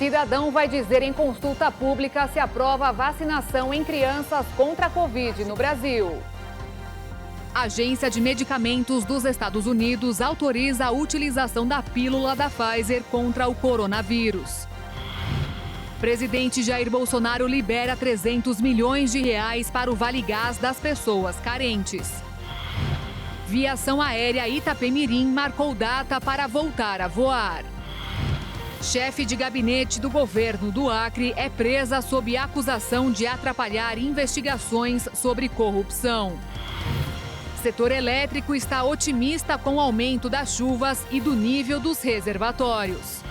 Cidadão vai dizer em consulta pública se aprova a vacinação em crianças contra a Covid no Brasil. A Agência de Medicamentos dos Estados Unidos autoriza a utilização da pílula da Pfizer contra o coronavírus. Presidente Jair Bolsonaro libera 300 milhões de reais para o Vale Gás das pessoas carentes. Viação aérea Itapemirim marcou data para voltar a voar. Chefe de gabinete do governo do Acre é presa sob acusação de atrapalhar investigações sobre corrupção. Setor elétrico está otimista com o aumento das chuvas e do nível dos reservatórios.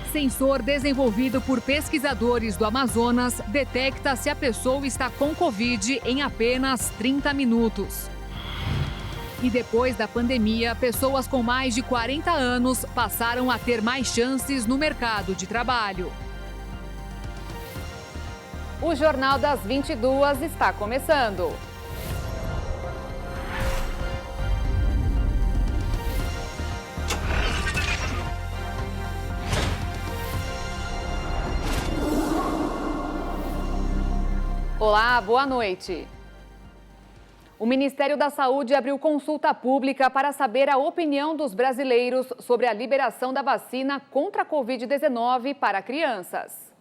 Sensor desenvolvido por pesquisadores do Amazonas detecta se a pessoa está com Covid em apenas 30 minutos. E depois da pandemia, pessoas com mais de 40 anos passaram a ter mais chances no mercado de trabalho. O Jornal das 22 está começando. Olá, boa noite. O Ministério da Saúde abriu consulta pública para saber a opinião dos brasileiros sobre a liberação da vacina contra a Covid-19 para crianças.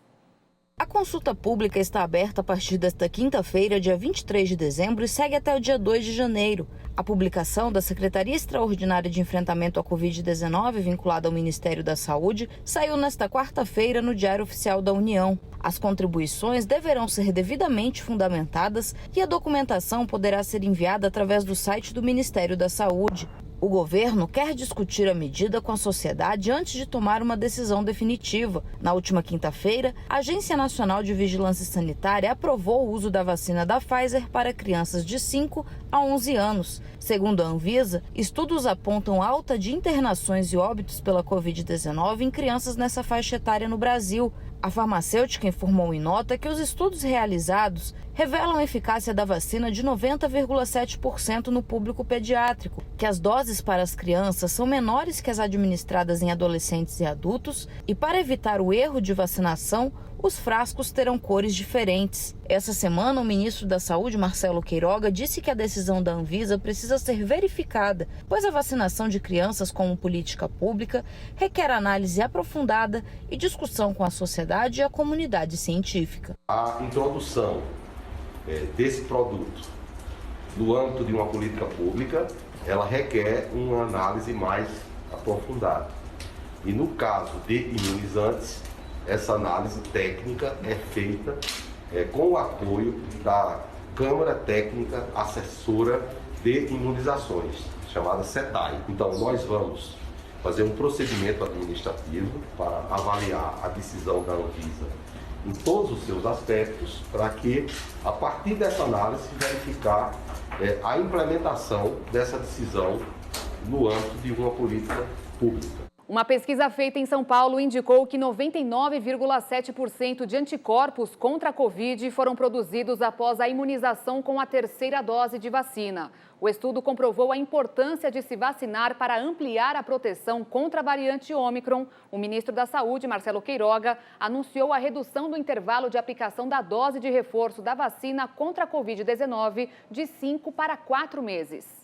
A consulta pública está aberta a partir desta quinta-feira, dia 23 de dezembro, e segue até o dia 2 de janeiro. A publicação da Secretaria Extraordinária de Enfrentamento à Covid-19, vinculada ao Ministério da Saúde, saiu nesta quarta-feira no Diário Oficial da União. As contribuições deverão ser devidamente fundamentadas e a documentação poderá ser enviada através do site do Ministério da Saúde. O governo quer discutir a medida com a sociedade antes de tomar uma decisão definitiva. Na última quinta-feira, a Agência Nacional de Vigilância Sanitária aprovou o uso da vacina da Pfizer para crianças de 5 a 11 anos. Segundo a Anvisa, estudos apontam alta de internações e óbitos pela Covid-19 em crianças nessa faixa etária no Brasil. A farmacêutica informou em nota que os estudos realizados revelam a eficácia da vacina de 90,7% no público pediátrico, que as doses para as crianças são menores que as administradas em adolescentes e adultos, e para evitar o erro de vacinação, os frascos terão cores diferentes. Essa semana, o ministro da Saúde, Marcelo Queiroga, disse que a decisão da Anvisa precisa ser verificada, pois a vacinação de crianças como política pública requer análise aprofundada e discussão com a sociedade e a comunidade científica. A introdução desse produto no âmbito de uma política pública, ela requer uma análise mais aprofundada. E no caso de imunizantes, essa análise técnica é feita com o apoio da Câmara Técnica Assessora de Imunizações, chamada CETAI. Então, nós vamos fazer um procedimento administrativo para avaliar a decisão da Anvisa em todos os seus aspectos, para que, a partir dessa análise, verificar a implementação dessa decisão no âmbito de uma política pública. Uma pesquisa feita em São Paulo indicou que 99,7% de anticorpos contra a Covid foram produzidos após a imunização com a terceira dose de vacina. O estudo comprovou a importância de se vacinar para ampliar a proteção contra a variante Ômicron. O ministro da Saúde, Marcelo Queiroga, anunciou a redução do intervalo de aplicação da dose de reforço da vacina contra a Covid-19 de 5 para 4 meses.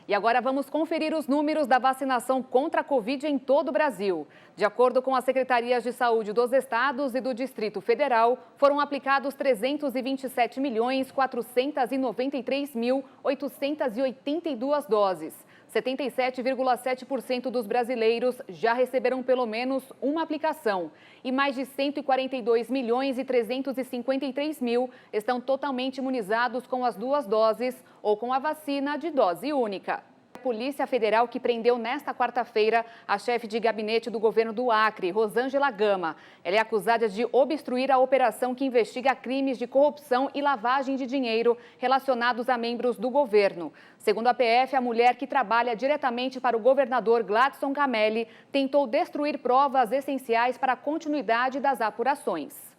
E agora vamos conferir os números da vacinação contra a Covid em todo o Brasil. De acordo com as secretarias de saúde dos estados e do Distrito Federal, foram aplicados 327.493.882 doses. 77,7% dos brasileiros já receberam pelo menos uma aplicação. E mais de 142.353.000 estão totalmente imunizados com as 2 doses ou com a vacina de dose única. A Polícia Federal que prendeu nesta quarta-feira a chefe de gabinete do governo do Acre, Rosângela Gama. Ela é acusada de obstruir a operação que investiga crimes de corrupção e lavagem de dinheiro relacionados a membros do governo. Segundo a PF, a mulher que trabalha diretamente para o governador Gladson Camelli tentou destruir provas essenciais para a continuidade das apurações.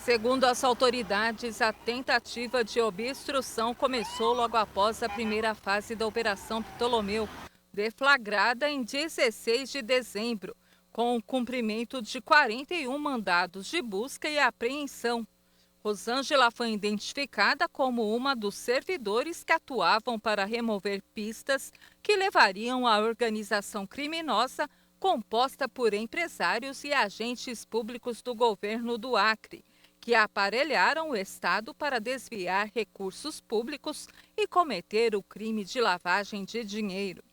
Segundo as autoridades, a tentativa de obstrução começou logo após a primeira fase da Operação Ptolomeu, deflagrada em 16 de dezembro, com o cumprimento de 41 mandados de busca e apreensão. Rosângela foi identificada como uma dos servidores que atuavam para remover pistas que levariam à organização criminosa composta por empresários e agentes públicos do governo do Acre, que aparelharam o Estado para desviar recursos públicos e cometer o crime de lavagem de dinheiro.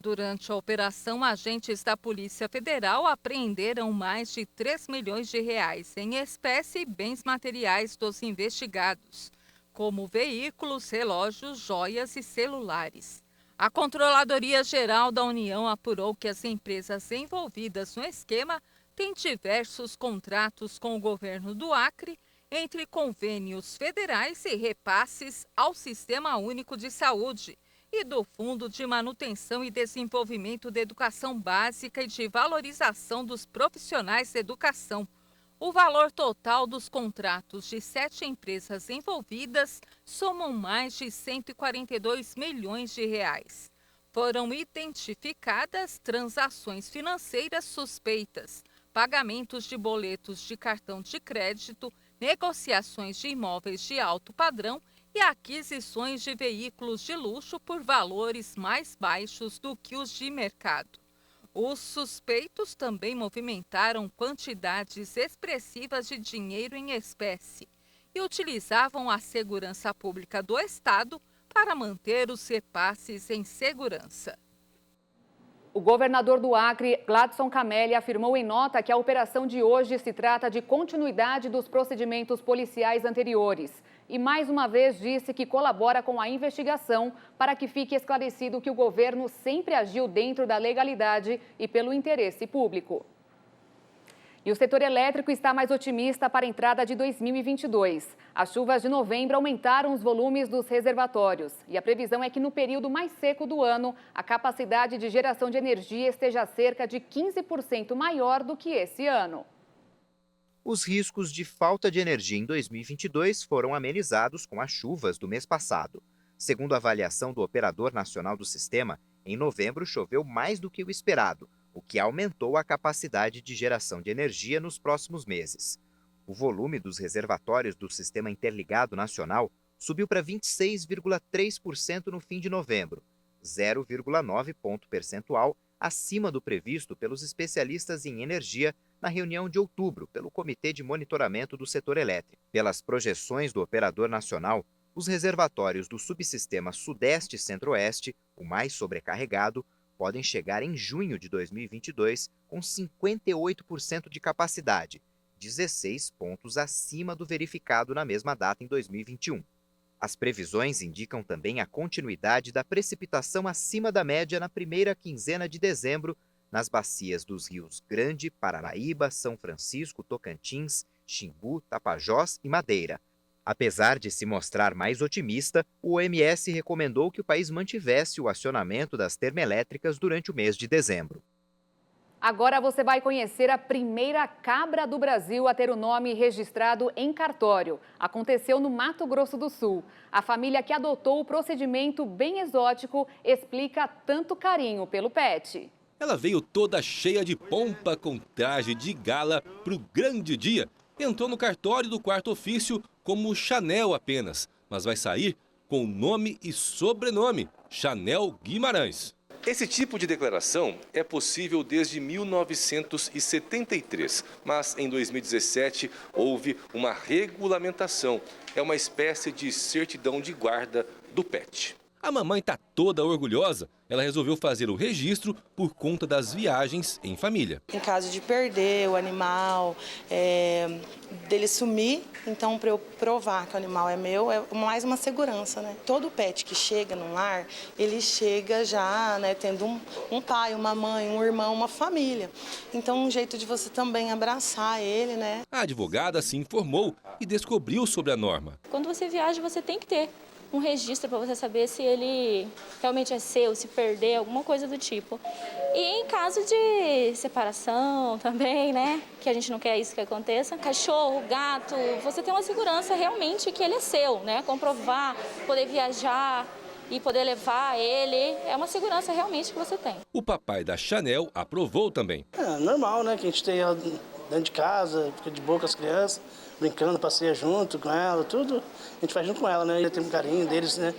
Durante a operação, agentes da Polícia Federal apreenderam mais de 3 milhões de reais em espécie e bens materiais dos investigados, como veículos, relógios, joias e celulares. A Controladoria Geral da União apurou que as empresas envolvidas no esquema têm diversos contratos com o governo do Acre, entre convênios federais e repasses ao Sistema Único de Saúde e do Fundo de Manutenção e Desenvolvimento da Educação Básica e de Valorização dos Profissionais da Educação. O valor total dos contratos de 7 empresas envolvidas somam mais de 142 milhões de reais. Foram identificadas transações financeiras suspeitas, pagamentos de boletos de cartão de crédito, negociações de imóveis de alto padrão e aquisições de veículos de luxo por valores mais baixos do que os de mercado. Os suspeitos também movimentaram quantidades expressivas de dinheiro em espécie e utilizavam a segurança pública do Estado para manter os repasses em segurança. O governador do Acre, Gladson Camelli, afirmou em nota que a operação de hoje se trata de continuidade dos procedimentos policiais anteriores. E mais uma vez disse que colabora com a investigação para que fique esclarecido que o governo sempre agiu dentro da legalidade e pelo interesse público. E o setor elétrico está mais otimista para a entrada de 2022. As chuvas de novembro aumentaram os volumes dos reservatórios e a previsão é que no período mais seco do ano, a capacidade de geração de energia esteja cerca de 15% maior do que esse ano. Os riscos de falta de energia em 2022 foram amenizados com as chuvas do mês passado. Segundo a avaliação do Operador Nacional do Sistema, em novembro choveu mais do que o esperado, o que aumentou a capacidade de geração de energia nos próximos meses. O volume dos reservatórios do Sistema Interligado Nacional subiu para 26,3% no fim de novembro, 0,9 ponto percentual acima do previsto pelos especialistas em energia na reunião de outubro pelo Comitê de Monitoramento do Setor Elétrico. Pelas projeções do Operador Nacional, os reservatórios do subsistema Sudeste e Centro-Oeste, o mais sobrecarregado, podem chegar em junho de 2022 com 58% de capacidade, 16 pontos acima do verificado na mesma data em 2021. As previsões indicam também a continuidade da precipitação acima da média na primeira quinzena de dezembro nas bacias dos rios Grande, Paranaíba, São Francisco, Tocantins, Xingu, Tapajós e Madeira. Apesar de se mostrar mais otimista, o OMS recomendou que o país mantivesse o acionamento das termoelétricas durante o mês de dezembro. Agora você vai conhecer a primeira cabra do Brasil a ter o nome registrado em cartório. Aconteceu no Mato Grosso do Sul. A família que adotou o procedimento bem exótico explica tanto carinho pelo pet. Ela veio toda cheia de pompa com traje de gala para o grande dia. Entrou no cartório do quarto ofício como Chanel apenas, mas vai sair com nome e sobrenome, Chanel Guimarães. Esse tipo de declaração é possível desde 1973, mas em 2017 houve uma regulamentação. É uma espécie de certidão de guarda do pet. A mamãe está toda orgulhosa. Ela resolveu fazer o registro por conta das viagens em família. Em caso de perder o animal, dele sumir, então para eu provar que o animal é meu, é mais uma segurança, né? Todo pet que chega num lar, ele chega já, né, tendo um pai, uma mãe, um irmão, uma família. Então um jeito de você também abraçar ele, né? A advogada se informou e descobriu sobre a norma. Quando você viaja, você tem que ter um registro para você saber se ele realmente é seu, se perder, alguma coisa do tipo. E em caso de separação também, né, que a gente não quer isso que aconteça, cachorro, gato, você tem uma segurança realmente que ele é seu, né, comprovar, poder viajar e poder levar ele, é uma segurança realmente que você tem. O papai da Chanel aprovou também. É normal, né, que a gente tem ela dentro de casa, fica de boa com as crianças, brincando, passeia junto com ela, tudo a gente faz junto com ela, né, tem um carinho deles, né.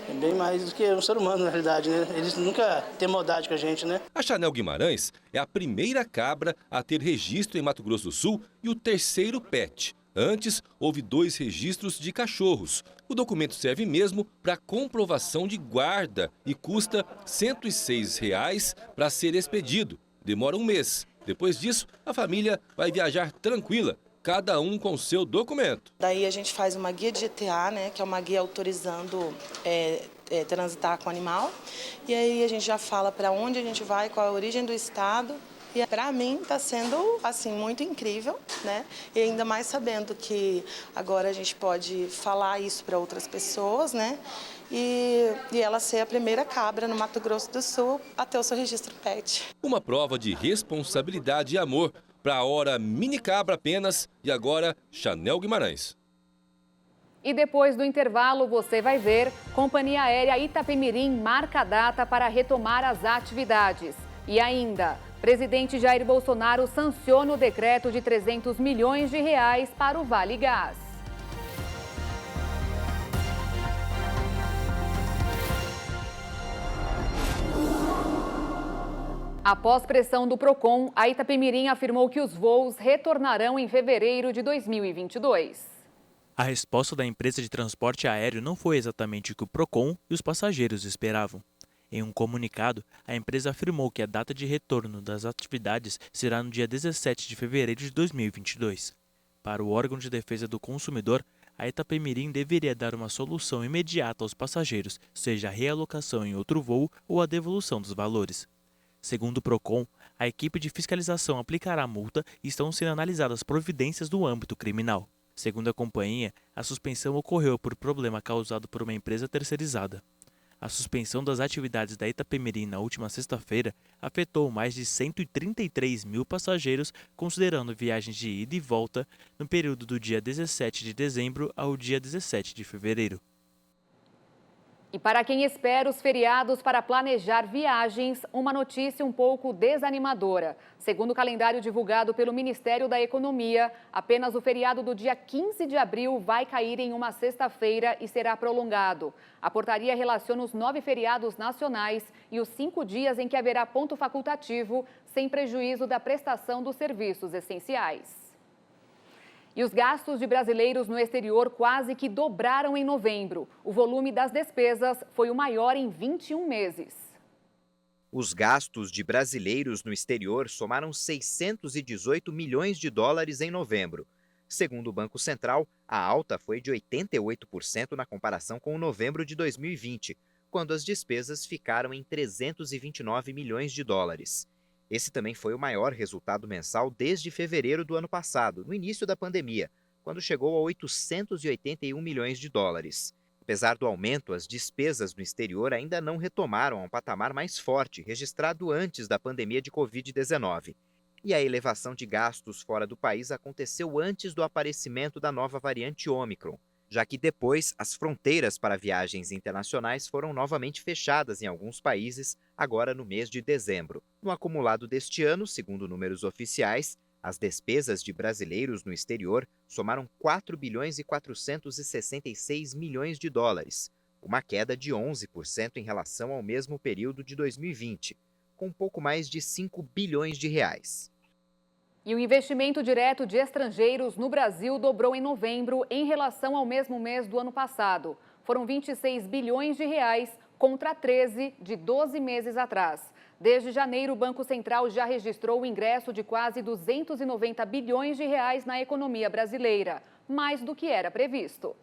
É bem mais do que um ser humano, na realidade, né? Eles nunca têm maldade com a gente, né? A Chanel Guimarães é a primeira cabra a ter registro em Mato Grosso do Sul e o terceiro pet. Antes, houve 2 registros de cachorros. O documento serve mesmo para comprovação de guarda e custa R$ 106 para ser expedido. Demora 1 mês. Depois disso, a família vai viajar tranquila, cada um com seu documento. Daí a gente faz uma guia de GTA, né, que é uma guia autorizando transitar com o animal. E aí a gente já fala para onde a gente vai, qual é a origem do estado. E para mim está sendo assim muito incrível, né? E ainda mais sabendo que agora a gente pode falar isso para outras pessoas, né? E ela ser a primeira cabra no Mato Grosso do Sul a ter o seu registro PET. Uma prova de responsabilidade e amor para a hora mini cabra apenas e agora Chanel Guimarães. E depois do intervalo você vai ver, Companhia Aérea Itapemirim marca a data para retomar as atividades. E ainda, presidente Jair Bolsonaro sanciona o decreto de R$ 300 milhões para o Vale Gás. Após pressão do Procon, a Itapemirim afirmou que os voos retornarão em fevereiro de 2022. A resposta da empresa de transporte aéreo não foi exatamente o que o Procon e os passageiros esperavam. Em um comunicado, a empresa afirmou que a data de retorno das atividades será no dia 17 de fevereiro de 2022. Para o órgão de defesa do consumidor, a Itapemirim deveria dar uma solução imediata aos passageiros, seja a realocação em outro voo ou a devolução dos valores. Segundo o Procon, a equipe de fiscalização aplicará a multa e estão sendo analisadas providências do âmbito criminal. Segundo a companhia, a suspensão ocorreu por problema causado por uma empresa terceirizada. A suspensão das atividades da Itapemirim na última sexta-feira afetou mais de 133 mil passageiros, considerando viagens de ida e volta no período do dia 17 de dezembro ao dia 17 de fevereiro. E para quem espera os feriados para planejar viagens, uma notícia um pouco desanimadora. Segundo o calendário divulgado pelo Ministério da Economia, apenas o feriado do dia 15 de abril vai cair em uma sexta-feira e será prolongado. A portaria relaciona os 9 feriados nacionais e os 5 dias em que haverá ponto facultativo, sem prejuízo da prestação dos serviços essenciais. E os gastos de brasileiros no exterior quase que dobraram em novembro. O volume das despesas foi o maior em 21 meses. Os gastos de brasileiros no exterior somaram 618 milhões de dólares em novembro. Segundo o Banco Central, a alta foi de 88% na comparação com novembro de 2020, quando as despesas ficaram em 329 milhões de dólares. Esse também foi o maior resultado mensal desde fevereiro do ano passado, no início da pandemia, quando chegou a 881 milhões de dólares. Apesar do aumento, as despesas no exterior ainda não retomaram a um patamar mais forte, registrado antes da pandemia de Covid-19. E a elevação de gastos fora do país aconteceu antes do aparecimento da nova variante Ômicron, já que depois as fronteiras para viagens internacionais foram novamente fechadas em alguns países, agora no mês de dezembro. No acumulado deste ano, segundo números oficiais, as despesas de brasileiros no exterior somaram 4 bilhões e 466 milhões de dólares, uma queda de 11% em relação ao mesmo período de 2020, com um pouco mais de 5 bilhões de reais. E o investimento direto de estrangeiros no Brasil dobrou em novembro em relação ao mesmo mês do ano passado. Foram 26 bilhões de reais contra 13 de 12 meses atrás. Desde janeiro, o Banco Central já registrou o ingresso de quase 290 bilhões de reais na economia brasileira, mais do que era previsto.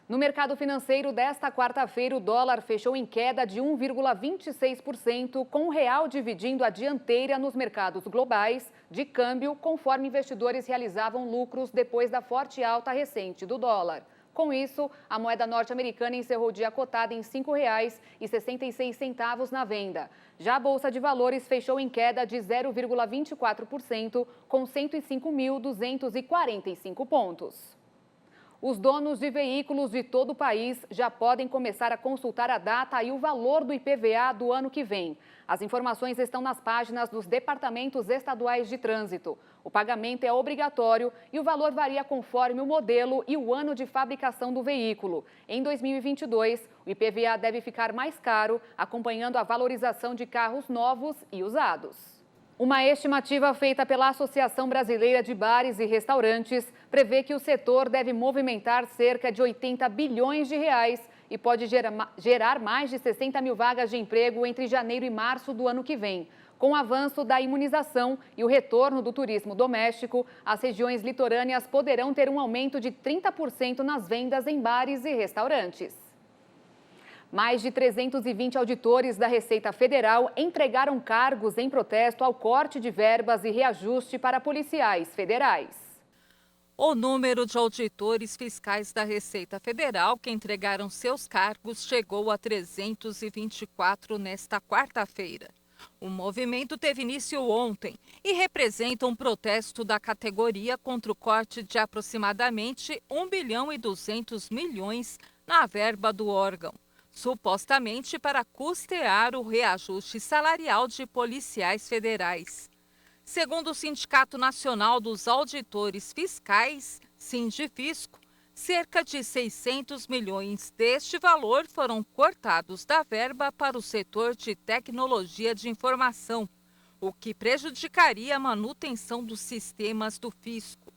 No mercado financeiro desta quarta-feira, o dólar fechou em queda de 1,26%, com o real dividindo a dianteira nos mercados globais de câmbio, conforme investidores realizavam lucros depois da forte alta recente do dólar. Com isso, a moeda norte-americana encerrou o dia cotada em R$ 5,66 na venda. Já a Bolsa de Valores fechou em queda de 0,24%, com 105.245 pontos. Os donos de veículos de todo o país já podem começar a consultar a data e o valor do IPVA do ano que vem. As informações estão nas páginas dos departamentos estaduais de trânsito. O pagamento é obrigatório e o valor varia conforme o modelo e o ano de fabricação do veículo. Em 2022, o IPVA deve ficar mais caro, acompanhando a valorização de carros novos e usados. Uma estimativa feita pela Associação Brasileira de Bares e Restaurantes prevê que o setor deve movimentar cerca de 80 bilhões de reais e pode gerar mais de 60 mil vagas de emprego entre janeiro e março do ano que vem. Com o avanço da imunização e o retorno do turismo doméstico, as regiões litorâneas poderão ter um aumento de 30% nas vendas em bares e restaurantes. Mais de 320 auditores da Receita Federal entregaram cargos em protesto ao corte de verbas e reajuste para policiais federais. O número de auditores fiscais da Receita Federal que entregaram seus cargos chegou a 324 nesta quarta-feira. O movimento teve início ontem e representa um protesto da categoria contra o corte de aproximadamente 1 bilhão e 200 milhões na verba do órgão, supostamente para custear o reajuste salarial de policiais federais. Segundo o Sindicato Nacional dos Auditores Fiscais, Sindifisco, cerca de 600 milhões deste valor foram cortados da verba para o setor de tecnologia de informação, o que prejudicaria a manutenção dos sistemas do fisco.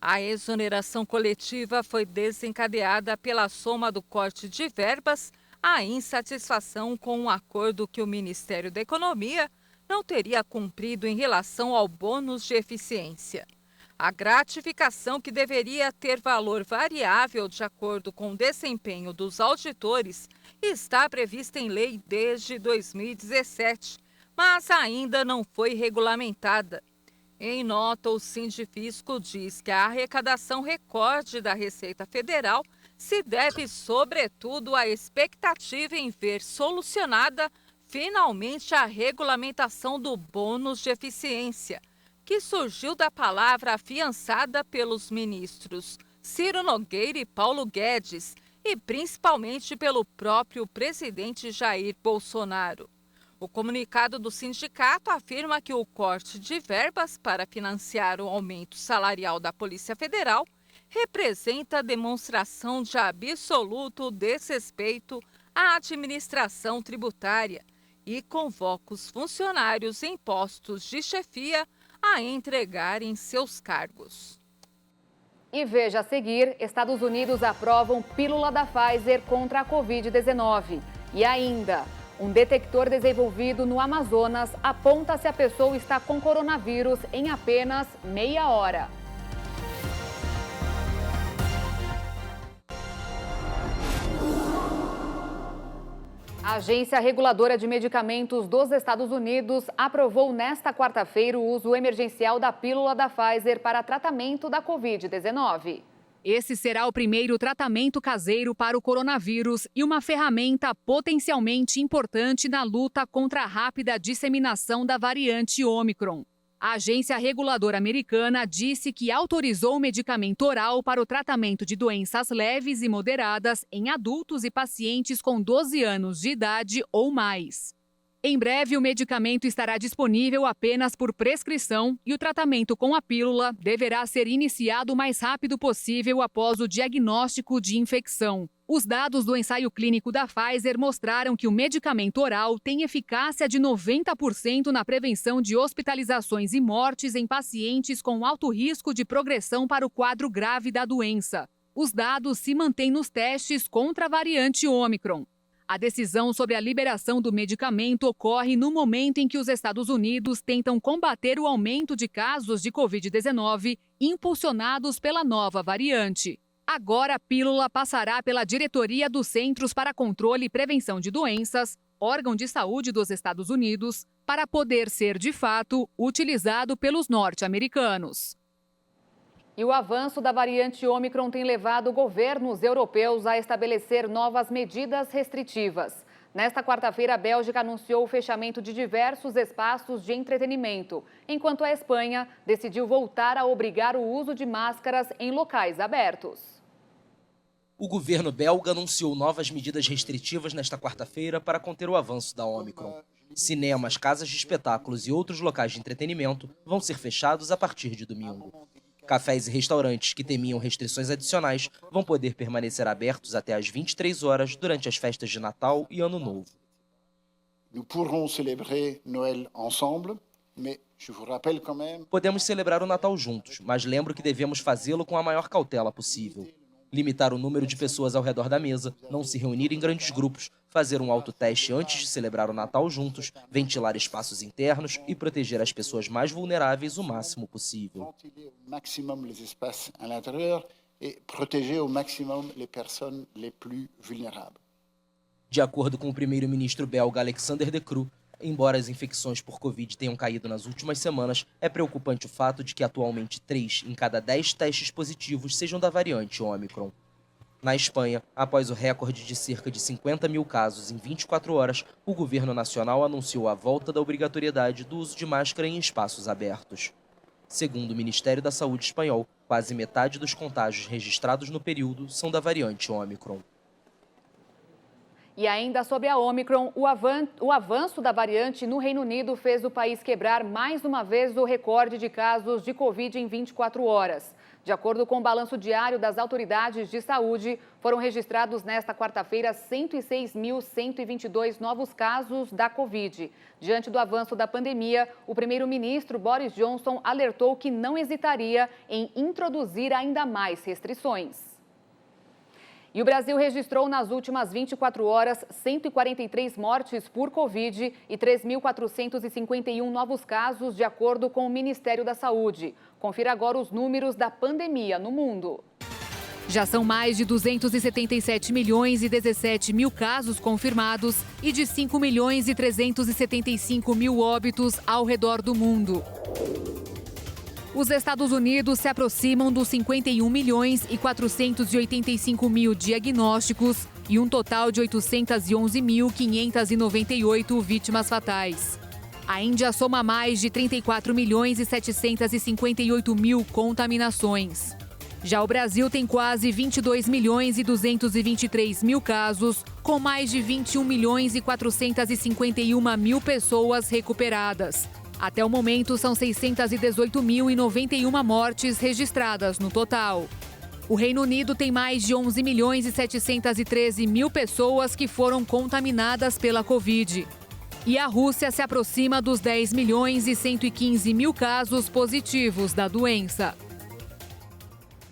A exoneração coletiva foi desencadeada pela soma do corte de verbas, a insatisfação com um acordo que o Ministério da Economia não teria cumprido em relação ao bônus de eficiência. A gratificação, que deveria ter valor variável de acordo com o desempenho dos auditores, está prevista em lei desde 2017, mas ainda não foi regulamentada. Em nota, o Sindifisco diz que a arrecadação recorde da Receita Federal se deve, sobretudo, à expectativa em ver solucionada finalmente a regulamentação do bônus de eficiência, que surgiu da palavra afiançada pelos ministros Ciro Nogueira e Paulo Guedes e principalmente pelo próprio presidente Jair Bolsonaro. O comunicado do sindicato afirma que o corte de verbas para financiar o aumento salarial da Polícia Federal representa demonstração de absoluto desrespeito à administração tributária e convoca os funcionários em postos de chefia a entregarem seus cargos. E veja a seguir, Estados Unidos aprovam pílula da Pfizer contra a Covid-19. E ainda, um detector desenvolvido no Amazonas aponta se a pessoa está com coronavírus em apenas meia hora. A Agência Reguladora de Medicamentos dos Estados Unidos aprovou nesta quarta-feira o uso emergencial da pílula da Pfizer para tratamento da Covid-19. Esse será o primeiro tratamento caseiro para o coronavírus e uma ferramenta potencialmente importante na luta contra a rápida disseminação da variante Ômicron. A agência reguladora americana disse que autorizou o medicamento oral para o tratamento de doenças leves e moderadas em adultos e pacientes com 12 anos de idade ou mais. Em breve, o medicamento estará disponível apenas por prescrição e o tratamento com a pílula deverá ser iniciado o mais rápido possível após o diagnóstico de infecção. Os dados do ensaio clínico da Pfizer mostraram que o medicamento oral tem eficácia de 90% na prevenção de hospitalizações e mortes em pacientes com alto risco de progressão para o quadro grave da doença. Os dados se mantêm nos testes contra a variante Ômicron. A decisão sobre a liberação do medicamento ocorre no momento em que os Estados Unidos tentam combater o aumento de casos de Covid-19 impulsionados pela nova variante. Agora, a pílula passará pela diretoria dos Centros para Controle e Prevenção de Doenças, órgão de saúde dos Estados Unidos, para poder ser, de fato, utilizado pelos norte-americanos. E o avanço da variante Ômicron tem levado governos europeus a estabelecer novas medidas restritivas. Nesta quarta-feira, a Bélgica anunciou o fechamento de diversos espaços de entretenimento, enquanto a Espanha decidiu voltar a obrigar o uso de máscaras em locais abertos. O governo belga anunciou novas medidas restritivas nesta quarta-feira para conter o avanço da Ômicron. Cinemas, casas de espetáculos e outros locais de entretenimento vão ser fechados a partir de domingo. Cafés e restaurantes que temiam restrições adicionais vão poder permanecer abertos até às 23 horas durante as festas de Natal e Ano Novo. Nous pourrons célébrer Noël ensemble, mais je vous rappelle quand même... Podemos celebrar o Natal juntos, mas lembro que devemos fazê-lo com a maior cautela possível. Limitar o número de pessoas ao redor da mesa, não se reunir em grandes grupos, fazer um autoteste antes de celebrar o Natal juntos, ventilar espaços internos e proteger as pessoas mais vulneráveis o máximo possível. Maximum les espaces à l'intérieur et protéger au maximum les personnes les plus vulnérables. De acordo com o primeiro-ministro belga Alexander De Croo, embora as infecções por Covid tenham caído nas últimas semanas, é preocupante o fato de que atualmente 3 em cada 10 testes positivos sejam da variante Ômicron. Na Espanha, após o recorde de cerca de 50 mil casos em 24 horas, o governo nacional anunciou a volta da obrigatoriedade do uso de máscara em espaços abertos. Segundo o Ministério da Saúde espanhol, quase metade dos contágios registrados no período são da variante Ômicron. E ainda sobre a Ômicron, o avanço da variante no Reino Unido fez o país quebrar mais uma vez o recorde de casos de Covid em 24 horas. De acordo com o balanço diário das autoridades de saúde, foram registrados nesta quarta-feira 106.122 novos casos da Covid. Diante do avanço da pandemia, o primeiro-ministro Boris Johnson alertou que não hesitaria em introduzir ainda mais restrições. E o Brasil registrou nas últimas 24 horas 143 mortes por Covid e 3.451 novos casos, de acordo com o Ministério da Saúde. Confira agora os números da pandemia no mundo. Já são mais de 277 milhões e 17 mil casos confirmados e de 5 milhões e 375 mil óbitos ao redor do mundo. Os Estados Unidos se aproximam dos 51 milhões e 485 mil diagnósticos e um total de 811.598 vítimas fatais. A Índia soma mais de 34 milhões e 758 mil contaminações. Já o Brasil tem quase 22 milhões e 223 mil casos, com mais de 21 milhões e 451 mil pessoas recuperadas. Até o momento, são 618.091 mortes registradas no total. O Reino Unido tem mais de 11 milhões e 713 mil pessoas que foram contaminadas pela Covid. E a Rússia se aproxima dos 10 milhões e 115 mil casos positivos da doença.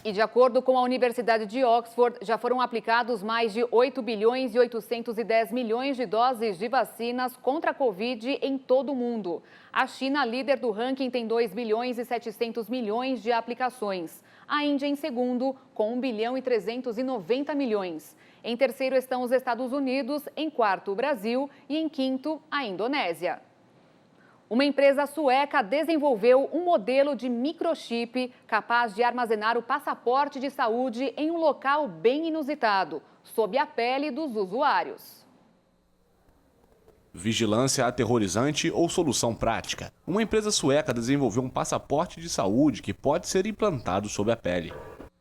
E de acordo com a Universidade de Oxford, já foram aplicados mais de 8 bilhões e 810 milhões de doses de vacinas contra a Covid em todo o mundo. A China, líder do ranking, tem 2 bilhões e 700 milhões de aplicações. A Índia em segundo, com 1 bilhão e 390 milhões. Em terceiro estão os Estados Unidos, em quarto o Brasil e em quinto a Indonésia. Uma empresa sueca desenvolveu um modelo de microchip capaz de armazenar o passaporte de saúde em um local bem inusitado, sob a pele dos usuários. Vigilância aterrorizante ou solução prática? Uma empresa sueca desenvolveu um passaporte de saúde que pode ser implantado sob a pele.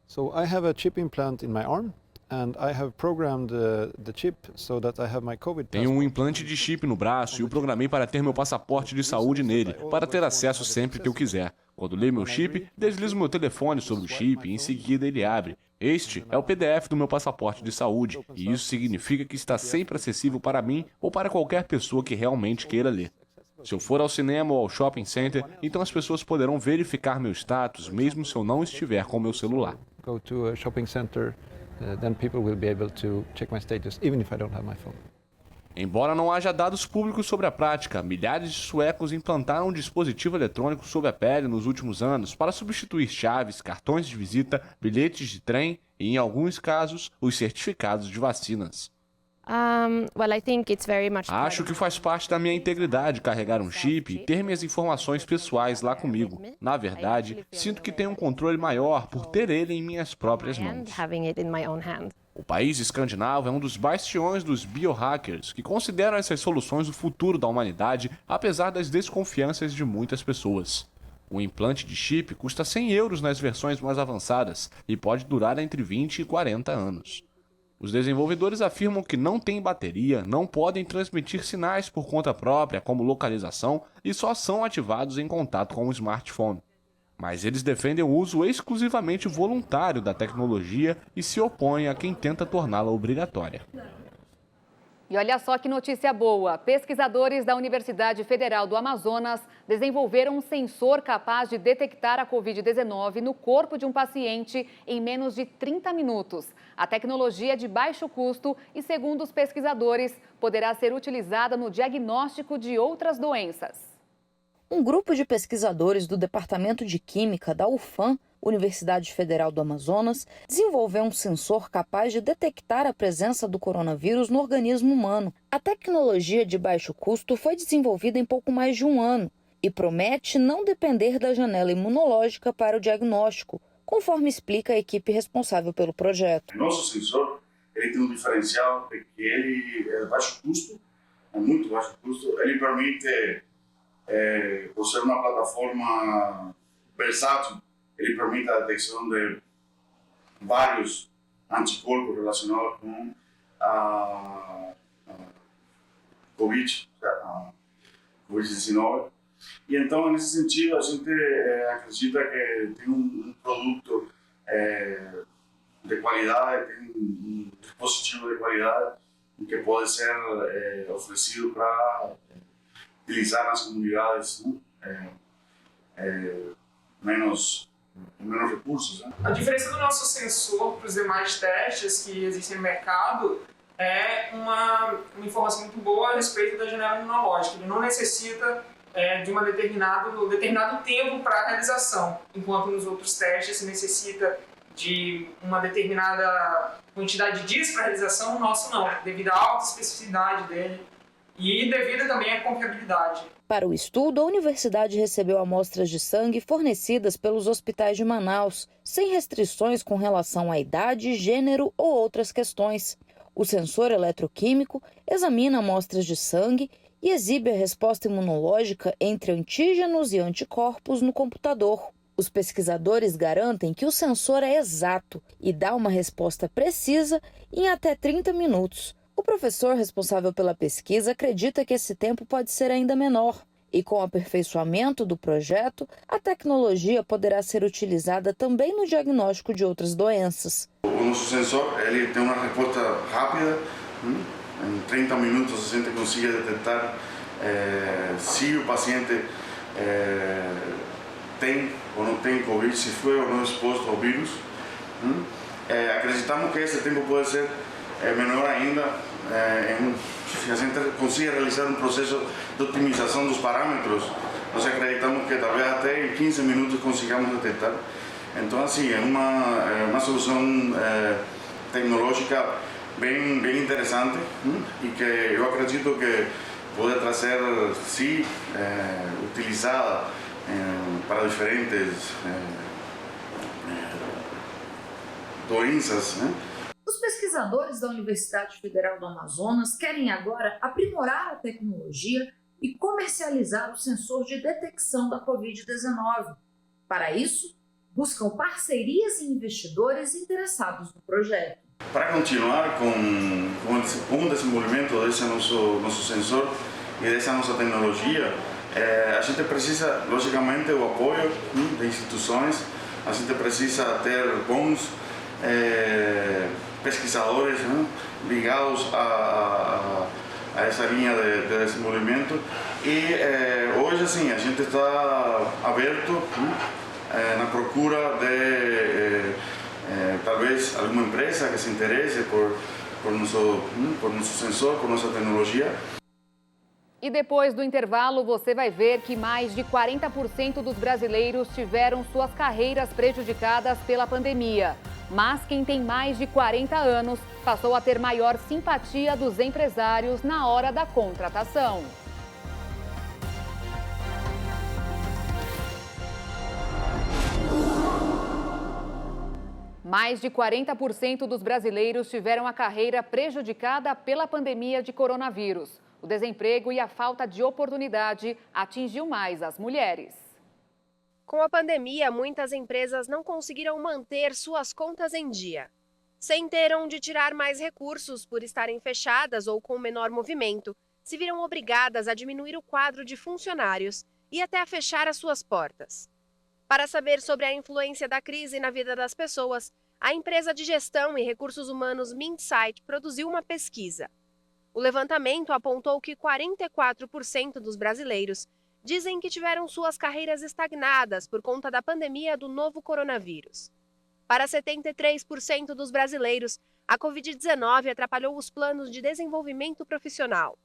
So I have a chip implant in my arm. And I have programmed the chip so that I have my COVID passport. Tenho um implante de chip no braço e o programei para ter meu passaporte de saúde nele, para ter acesso sempre que eu quiser. Quando leio meu chip, deslizo meu telefone sobre o chip e em seguida ele abre. Este é o PDF do meu passaporte de saúde e isso significa que está sempre acessível para mim ou para qualquer pessoa que realmente queira ler. Se eu for ao cinema ou ao shopping center, então as pessoas poderão verificar meu status mesmo se eu não estiver com meu celular. Go to a shopping center. Then people will be able to check my status even if I don't have my phone. Embora não haja dados públicos sobre a prática, milhares de suecos implantaram um dispositivo eletrônico sob a pele nos últimos anos para substituir chaves, cartões de visita, bilhetes de trem e, em alguns casos, os certificados de vacinas. Acho que faz parte da minha integridade carregar um chip e ter minhas informações pessoais lá comigo. Na verdade, sinto que tenho um controle maior por ter ele em minhas próprias mãos. O país escandinavo é um dos bastiões dos biohackers, que consideram essas soluções o futuro da humanidade, apesar das desconfianças de muitas pessoas. O implante de chip custa 100 € nas versões mais avançadas e pode durar entre 20 e 40 anos. Os desenvolvedores afirmam que não têm bateria, não podem transmitir sinais por conta própria, como localização, e só são ativados em contato com o smartphone. Mas eles defendem o uso exclusivamente voluntário da tecnologia e se opõem a quem tenta torná-la obrigatória. E olha só que notícia boa! Pesquisadores da Universidade Federal do Amazonas desenvolveram um sensor capaz de detectar a Covid-19 no corpo de um paciente em menos de 30 minutos. A tecnologia é de baixo custo e, segundo os pesquisadores, poderá ser utilizada no diagnóstico de outras doenças. Um grupo de pesquisadores do Departamento de Química da UFAM, Universidade Federal do Amazonas, desenvolveu um sensor capaz de detectar a presença do coronavírus no organismo humano. A tecnologia de baixo custo foi desenvolvida em pouco mais de um ano e promete não depender da janela imunológica para o diagnóstico, conforme explica a equipe responsável pelo projeto. Nosso sensor ele tem um diferencial de que ele é de baixo custo, é muito baixo custo, ele permite, por ser uma plataforma versátil, ele permite a detecção de vários anticorpos relacionados com a Covid-19. E então, nesse sentido, a gente acredita que tem um produto de qualidade, tem um dispositivo de qualidade que pode ser oferecido para utilizar nas comunidades menos recursos. Né? A diferença do nosso sensor para os demais testes que existem no mercado é uma informação muito boa a respeito da janela imunológica. Ele não necessita de um determinado tempo para a realização, enquanto nos outros testes se necessita de uma determinada quantidade de dias para a realização, o nosso não, devido à alta especificidade dele e devido também à confiabilidade. Para o estudo, a universidade recebeu amostras de sangue fornecidas pelos hospitais de Manaus, sem restrições com relação à idade, gênero ou outras questões. O sensor eletroquímico examina amostras de sangue e exibe a resposta imunológica entre antígenos e anticorpos no computador. Os pesquisadores garantem que o sensor é exato e dá uma resposta precisa em até 30 minutos. O professor responsável pela pesquisa acredita que esse tempo pode ser ainda menor e, com o aperfeiçoamento do projeto, a tecnologia poderá ser utilizada também no diagnóstico de outras doenças. O nosso sensor ele tem uma resposta rápida, em 30 minutos a gente consegue detectar se o paciente tem ou não tem Covid, se foi ou não exposto ao vírus. Acreditamos que esse tempo pode ser menor ainda, se a gente conseguir realizar um processo de otimização dos parâmetros, nós acreditamos que talvez até em 15 minutos consigamos detectar. Então, assim, é uma solução tecnológica bem interessante e que eu acredito que pode trazer, se utilizada para diferentes doenças, né? Os pesquisadores da Universidade Federal do Amazonas querem agora aprimorar a tecnologia e comercializar o sensor de detecção da Covid-19. Para isso, buscam parcerias e investidores interessados no projeto. Para continuar com o desenvolvimento desse nosso sensor e dessa nossa tecnologia, a gente precisa, logicamente, o apoio de instituições, a gente precisa ter bons pesquisadores ligados a essa linha de desenvolvimento e hoje assim a gente está aberto na procura de talvez alguma empresa que se interesse por nosso sensor, por nossa tecnologia. E depois do intervalo, você vai ver que mais de 40% dos brasileiros tiveram suas carreiras prejudicadas pela pandemia. Mas quem tem mais de 40 anos passou a ter maior simpatia dos empresários na hora da contratação. Mais de 40% dos brasileiros tiveram a carreira prejudicada pela pandemia de coronavírus. O desemprego e a falta de oportunidade atingiu mais as mulheres. Com a pandemia, muitas empresas não conseguiram manter suas contas em dia. Sem ter onde tirar mais recursos por estarem fechadas ou com menor movimento, se viram obrigadas a diminuir o quadro de funcionários e até a fechar as suas portas. Para saber sobre a influência da crise na vida das pessoas, a empresa de gestão e recursos humanos Mintsight produziu uma pesquisa. O levantamento apontou que 44% dos brasileiros dizem que tiveram suas carreiras estagnadas por conta da pandemia do novo coronavírus. Para 73% dos brasileiros, a Covid-19 atrapalhou os planos de desenvolvimento profissional.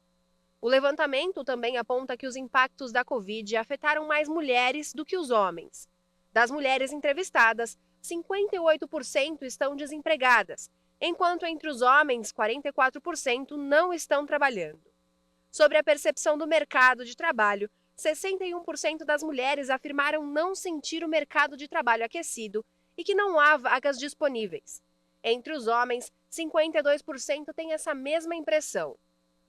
O levantamento também aponta que os impactos da Covid afetaram mais mulheres do que os homens. Das mulheres entrevistadas, 58% estão desempregadas, enquanto entre os homens, 44% não estão trabalhando. Sobre a percepção do mercado de trabalho, 61% das mulheres afirmaram não sentir o mercado de trabalho aquecido e que não há vagas disponíveis. Entre os homens, 52% têm essa mesma impressão.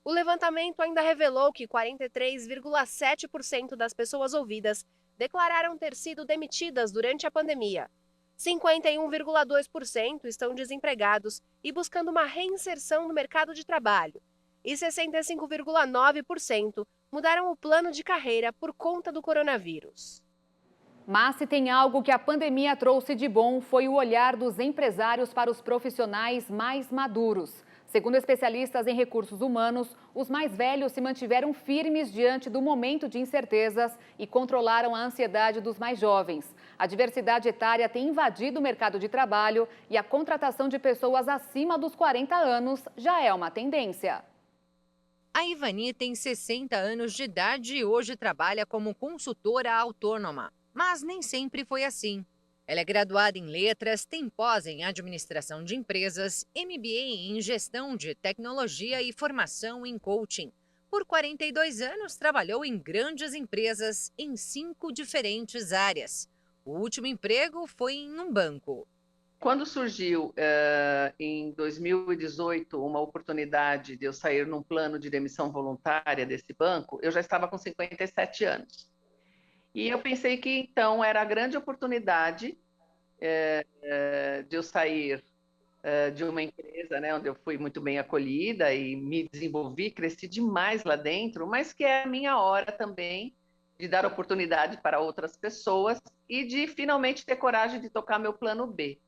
O levantamento ainda revelou que 43,7% das pessoas ouvidas declararam ter sido demitidas durante a pandemia. 51,2% estão desempregados e buscando uma reinserção no mercado de trabalho. E 65,9% mudaram o plano de carreira por conta do coronavírus. Mas se tem algo que a pandemia trouxe de bom, foi o olhar dos empresários para os profissionais mais maduros. Segundo especialistas em recursos humanos, os mais velhos se mantiveram firmes diante do momento de incertezas e controlaram a ansiedade dos mais jovens. A diversidade etária tem invadido o mercado de trabalho e a contratação de pessoas acima dos 40 anos já é uma tendência. A Ivani tem 60 anos de idade e hoje trabalha como consultora autônoma. Mas nem sempre foi assim. Ela é graduada em letras, tem pós em administração de empresas, MBA em gestão de tecnologia e formação em coaching. Por 42 anos, trabalhou em grandes empresas em 5 diferentes áreas. O último emprego foi em um banco. Quando surgiu em 2018 uma oportunidade de eu sair num plano de demissão voluntária desse banco, eu já estava com 57 anos. E eu pensei que, então, era a grande oportunidade de eu sair de uma empresa, né, onde eu fui muito bem acolhida e me desenvolvi, cresci demais lá dentro, mas que é a minha hora também de dar oportunidade para outras pessoas e de finalmente ter coragem de tocar meu plano B.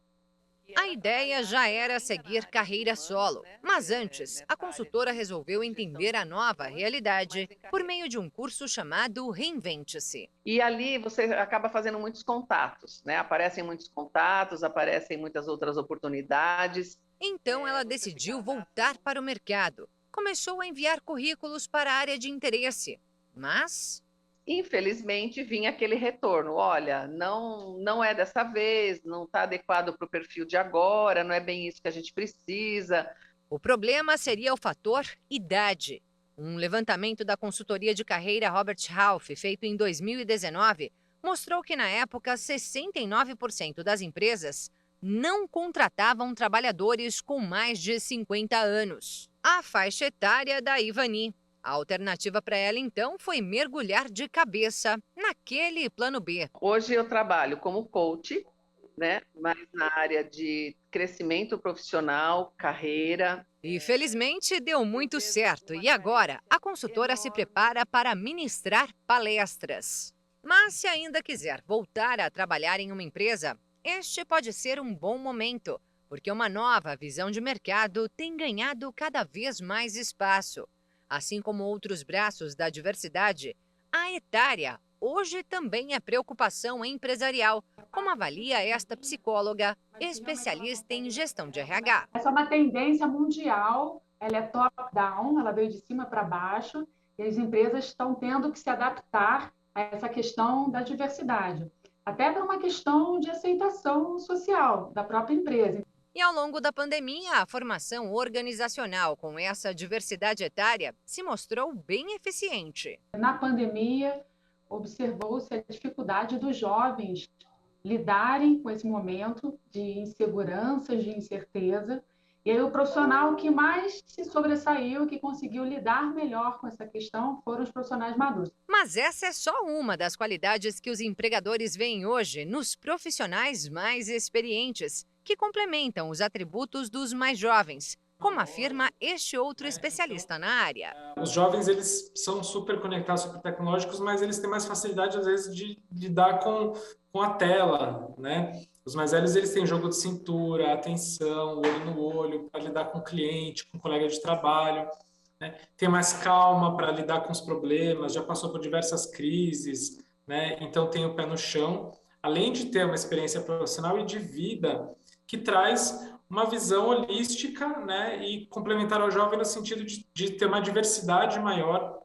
A ideia já era seguir carreira solo, mas antes, a consultora resolveu entender a nova realidade por meio de um curso chamado Reinvente-se. E ali você acaba fazendo muitos contatos, né? Aparecem muitos contatos, aparecem muitas outras oportunidades. Então ela decidiu voltar para o mercado. Começou a enviar currículos para a área de interesse, mas... Infelizmente, vinha aquele retorno, olha, não é dessa vez, não está adequado para o perfil de agora, não é bem isso que a gente precisa. O problema seria o fator idade. Um levantamento da consultoria de carreira Robert Half, feito em 2019, mostrou que na época 69% das empresas não contratavam trabalhadores com mais de 50 anos. A faixa etária da Ivani. A alternativa para ela, então, foi mergulhar de cabeça naquele plano B. Hoje eu trabalho como coach, né? Mas na área de crescimento profissional, carreira. E felizmente deu muito certo. E agora a consultora se prepara para ministrar palestras. Mas se ainda quiser voltar a trabalhar em uma empresa, este pode ser um bom momento, porque uma nova visão de mercado tem ganhado cada vez mais espaço. Assim como outros braços da diversidade, a etária hoje também é preocupação empresarial, como avalia esta psicóloga, especialista em gestão de RH. Essa é uma tendência mundial, ela é top-down, ela veio de cima para baixo, e as empresas estão tendo que se adaptar a essa questão da diversidade, até para uma questão de aceitação social da própria empresa. E ao longo da pandemia, a formação organizacional com essa diversidade etária se mostrou bem eficiente. Na pandemia, observou-se a dificuldade dos jovens lidarem com esse momento de insegurança, de incerteza. E aí o profissional que mais se sobressaiu, que conseguiu lidar melhor com essa questão, foram os profissionais maduros. Mas essa é só uma das qualidades que os empregadores veem hoje nos profissionais mais experientes, que complementam os atributos dos mais jovens, como afirma este outro especialista na área. Os jovens, eles são super conectados, super tecnológicos, mas eles têm mais facilidade, às vezes, de lidar com a tela, né? Os mais velhos, eles têm jogo de cintura, atenção, olho no olho, para lidar com o cliente, com o colega de trabalho, né? Tem mais calma para lidar com os problemas, já passou por diversas crises, né? Então tem o pé no chão, além de ter uma experiência profissional e de vida que traz uma visão holística, né, e complementar ao jovem no sentido de ter uma diversidade maior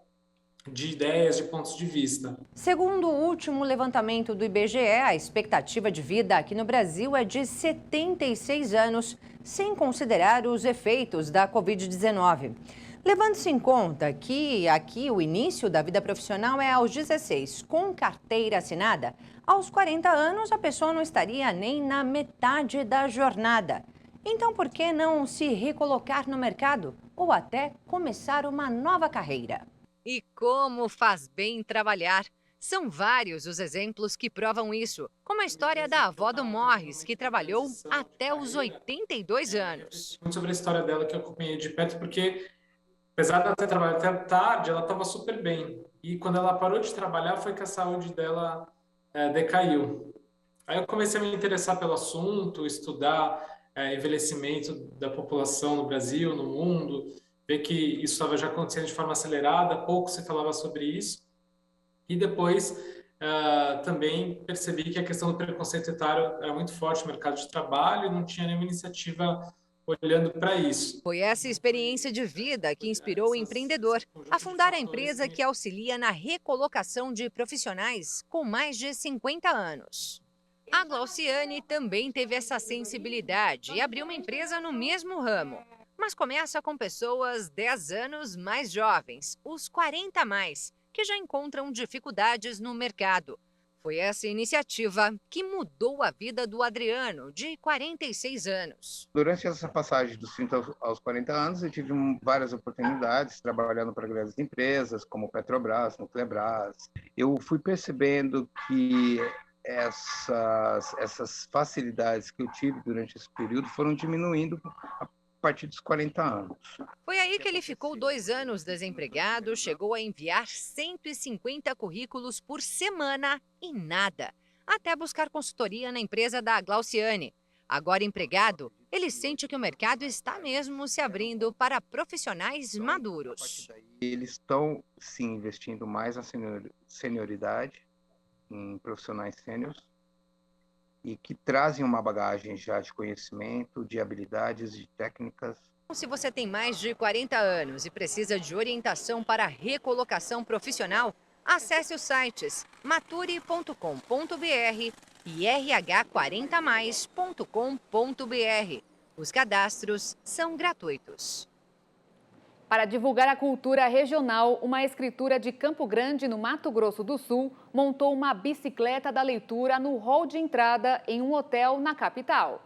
de ideias, de pontos de vista. Segundo o último levantamento do IBGE, a expectativa de vida aqui no Brasil é de 76 anos, sem considerar os efeitos da Covid-19. Levando-se em conta que aqui o início da vida profissional é aos 16, com carteira assinada, aos 40 anos a pessoa não estaria nem na metade da jornada. Então, por que não se recolocar no mercado ou até começar uma nova carreira? E como faz bem trabalhar! São vários os exemplos que provam isso, como a história da avó do Morris, que trabalhou até os 82 anos. Muito sobre a história dela que eu acompanhei de perto, porque apesar de ela ter trabalhado até tarde, ela estava super bem. E quando ela parou de trabalhar, foi que a saúde dela decaiu. Aí eu comecei a me interessar pelo assunto, estudar envelhecimento da população no Brasil, no mundo, ver que isso estava já acontecendo de forma acelerada, pouco se falava sobre isso. E depois também percebi que a questão do preconceito etário era muito forte no mercado de trabalho e não tinha nenhuma iniciativa olhando para isso. Foi essa experiência de vida que inspirou o empreendedor a fundar a empresa que auxilia na recolocação de profissionais com mais de 50 anos. A Glauciane também teve essa sensibilidade e abriu uma empresa no mesmo ramo. Mas começa com pessoas 10 anos mais jovens, os 40 a mais, que já encontram dificuldades no mercado. Foi essa iniciativa que mudou a vida do Adriano, de 46 anos. Durante essa passagem dos 30 aos 40 anos, eu tive várias oportunidades trabalhando para grandes empresas, como Petrobras, Nuclebras. Eu fui percebendo que essas facilidades que eu tive durante esse período foram diminuindo a partir dos 40 anos. Foi aí que ele ficou 2 anos desempregado, chegou a enviar 150 currículos por semana e nada, até buscar consultoria na empresa da Glauciane. Agora empregado, ele sente que o mercado está mesmo se abrindo para profissionais maduros. Eles estão, sim, investindo mais na senioridade, em profissionais sêniores, e que trazem uma bagagem já de conhecimento, de habilidades, de técnicas. Se você tem mais de 40 anos e precisa de orientação para recolocação profissional, acesse os sites mature.com.br e rh40mais.com.br. Os cadastros são gratuitos. Para divulgar a cultura regional, uma escritura de Campo Grande, no Mato Grosso do Sul, montou uma bicicleta da leitura no hall de entrada em um hotel na capital.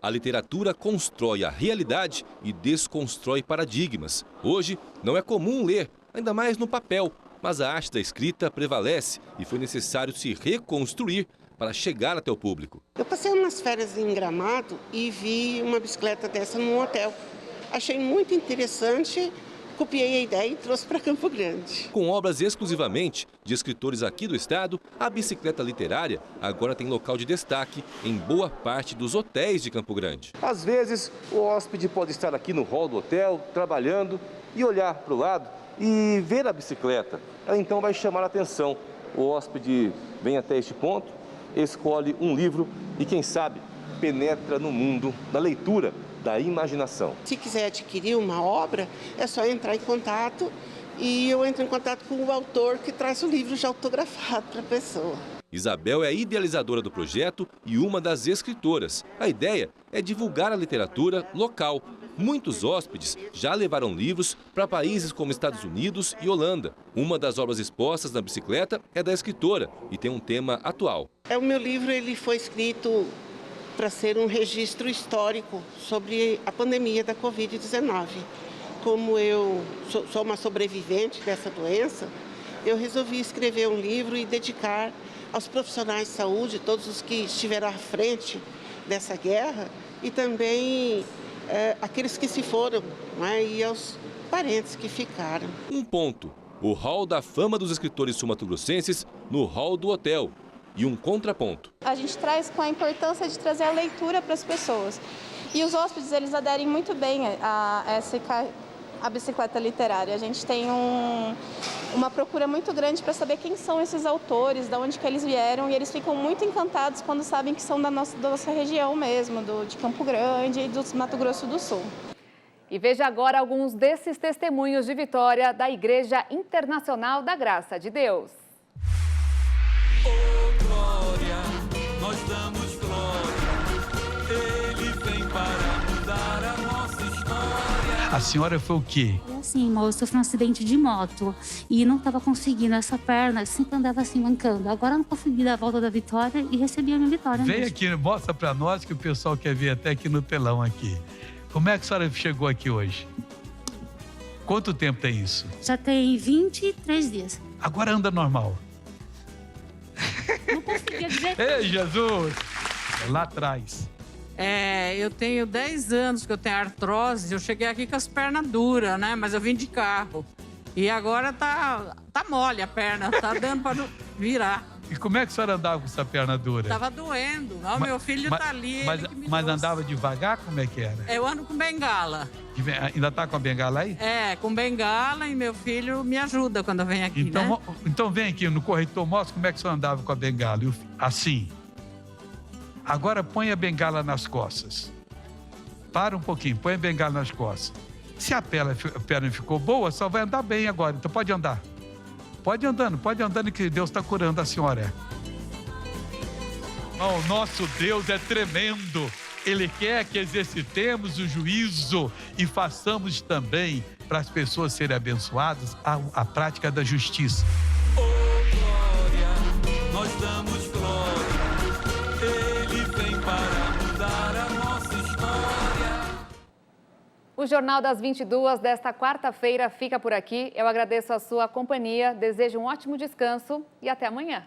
A literatura constrói a realidade e desconstrói paradigmas. Hoje, não é comum ler, ainda mais no papel, mas a arte da escrita prevalece e foi necessário se reconstruir para chegar até o público. Eu passei umas férias em Gramado e vi uma bicicleta dessa num hotel. Achei muito interessante, copiei a ideia e trouxe para Campo Grande. Com obras exclusivamente de escritores aqui do estado, a bicicleta literária agora tem local de destaque em boa parte dos hotéis de Campo Grande. Às vezes, o hóspede pode estar aqui no hall do hotel, trabalhando, e olhar para o lado e ver a bicicleta. Ela então vai chamar a atenção. O hóspede vem até este ponto, escolhe um livro e, quem sabe, penetra no mundo da leitura, da imaginação. Se quiser adquirir uma obra, é só entrar em contato e eu entro em contato com o autor que traz o livro já autografado para a pessoa. Isabel é a idealizadora do projeto e uma das escritoras. A ideia é divulgar a literatura local. Muitos hóspedes já levaram livros para países como Estados Unidos e Holanda. Uma das obras expostas na bicicleta é da escritora e tem um tema atual. O meu livro ele foi escrito para ser um registro histórico sobre a pandemia da Covid-19. Como eu sou uma sobrevivente dessa doença, eu resolvi escrever um livro e dedicar aos profissionais de saúde, todos os que estiveram à frente dessa guerra e também aqueles que se foram, né, e aos parentes que ficaram. Um ponto, o hall da fama dos escritores sul-mato-grossenses no hall do hotel. E um contraponto. A gente traz com a importância de trazer a leitura para as pessoas. E os hóspedes, eles aderem muito bem a bicicleta literária. A gente tem uma procura muito grande para saber quem são esses autores, de onde que eles vieram, e eles ficam muito encantados quando sabem que são da nossa região mesmo, de Campo Grande e do Mato Grosso do Sul. E veja agora alguns desses testemunhos de vitória da Igreja Internacional da Graça de Deus. Oh, glória, nós damos glória, Ele vem para mudar a nossa história. A senhora foi o quê? Assim, irmão, eu sofri um acidente de moto e não estava conseguindo essa perna, sempre andava assim, mancando. Agora eu não consegui dar a volta da vitória e recebi a minha vitória. Vem aqui, mostra para nós que o pessoal quer ver até aqui no telão aqui. Como é que a senhora chegou aqui hoje? Quanto tempo tem isso? Já tem 23 dias. Agora anda normal. Não conseguia dizer. Ei, Jesus! Lá atrás. Eu tenho 10 anos que eu tenho artrose. Eu cheguei aqui com as pernas duras, né? Mas eu vim de carro. E agora tá mole a perna, tá dando para virar. E como é que a senhora andava com essa perna dura? Tava doendo. Não, meu filho tá ali. Mas andava devagar? Como é que era? Eu ando com bengala. Ainda tá com a bengala aí? Com bengala, e meu filho me ajuda quando vem aqui, então, né? Então vem aqui no corretor, mostra como é que o senhor andava com a bengala. Assim. Agora põe a bengala nas costas. Para um pouquinho, põe a bengala nas costas. Se a perna ficou boa, só vai andar bem agora. Então pode andar. Pode andando que Deus está curando a senhora. O nosso Deus é tremendo. Ele quer que exercitemos o juízo e façamos também, para as pessoas serem abençoadas, a prática da justiça. Oh, glória, nós damos glória, Ele vem para mudar a nossa história. O Jornal das 22 desta quarta-feira fica por aqui. Eu agradeço a sua companhia, desejo um ótimo descanso e até amanhã.